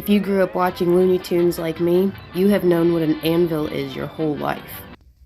If you grew up watching Looney Tunes like me, you have known what an anvil is your whole life.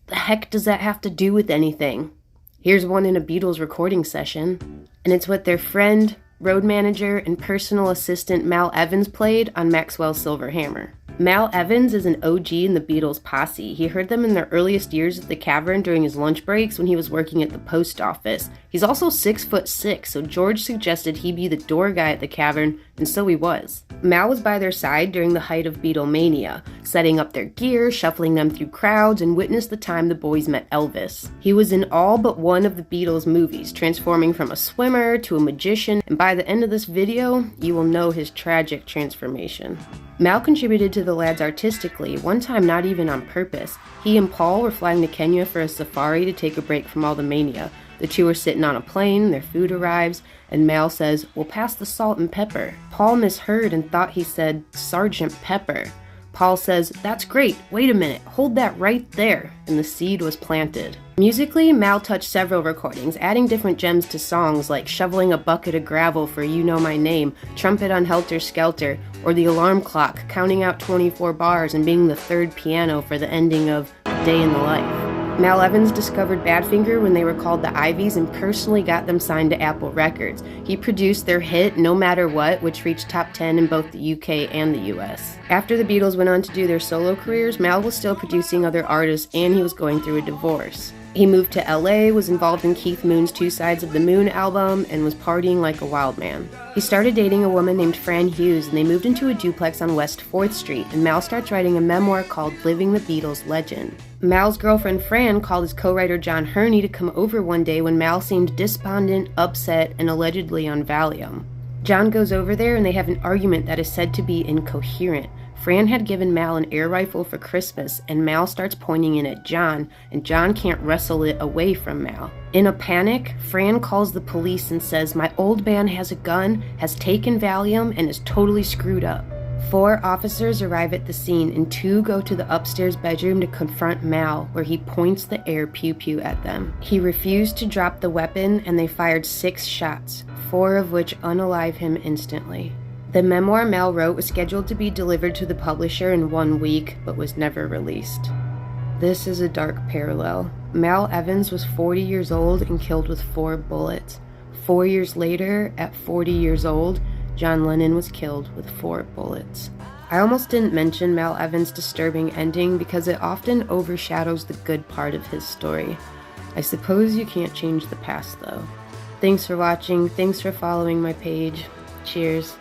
The heck does that have to do with anything? Here's one in a Beatles recording session, and it's what their friend, road manager, and personal assistant Mal Evans played on Maxwell's Silver Hammer. Mal Evans is an OG in the Beatles posse. He heard them in their earliest years at the Cavern during his lunch breaks when he was working at the post office. He's also 6'6", so George suggested he be the door guy at the Cavern, and so he was. Mal was by their side during the height of Beatlemania, setting up their gear, shuffling them through crowds, and witnessed the time the boys met Elvis. He was in all but one of the Beatles movies, transforming from a swimmer to a magician, and by the end of this video, you will know his tragic transformation. Mal contributed to the lads artistically, one time not even on purpose. He and Paul were flying to Kenya for a safari to take a break from all the mania. The two are sitting on a plane, their food arrives, and Mal says, "We'll pass the salt and pepper." Paul misheard and thought he said, "Sergeant Pepper." Paul says, "That's great, wait a minute, hold that right there," and the seed was planted. Musically, Mal touched several recordings, adding different gems to songs like Shoveling a Bucket of Gravel for You Know My Name, Trumpet on Helter Skelter, or The Alarm Clock, counting out 24 bars and being the third piano for the ending of Day in the Life. Mal Evans discovered Badfinger when they were called the Ivies and personally got them signed to Apple Records. He produced their hit No Matter What, which reached top 10 in both the UK and the US. After the Beatles went on to do their solo careers, Mal was still producing other artists and he was going through a divorce. He moved to LA, was involved in Keith Moon's Two Sides of the Moon album, and was partying like a wild man. He started dating a woman named Fran Hughes, and they moved into a duplex on West 4th Street, and Mal starts writing a memoir called Living the Beatles Legend. Mal's girlfriend Fran called his co-writer John Hurney to come over one day when Mal seemed despondent, upset, and allegedly on Valium. John goes over there and they have an argument that is said to be incoherent. Fran had given Mal an air rifle for Christmas, and Mal starts pointing it at John, and John can't wrestle it away from Mal. In a panic, Fran calls the police and says, "My old man has a gun, has taken Valium, and is totally screwed up." 4 officers arrive at the scene, and 2 go to the upstairs bedroom to confront Mal, where he points the air pew-pew at them. He refused to drop the weapon, and they fired 6 shots, 4 of which unalive him instantly. The memoir Mal wrote was scheduled to be delivered to the publisher in 1 week, but was never released. This is a dark parallel. Mal Evans was 40 years old and killed with 4 bullets. 4 years later, at 40 years old, John Lennon was killed with 4 bullets. I almost didn't mention Mal Evans' disturbing ending because it often overshadows the good part of his story. I suppose you can't change the past, though. Thanks for watching, thanks for following my page. Cheers.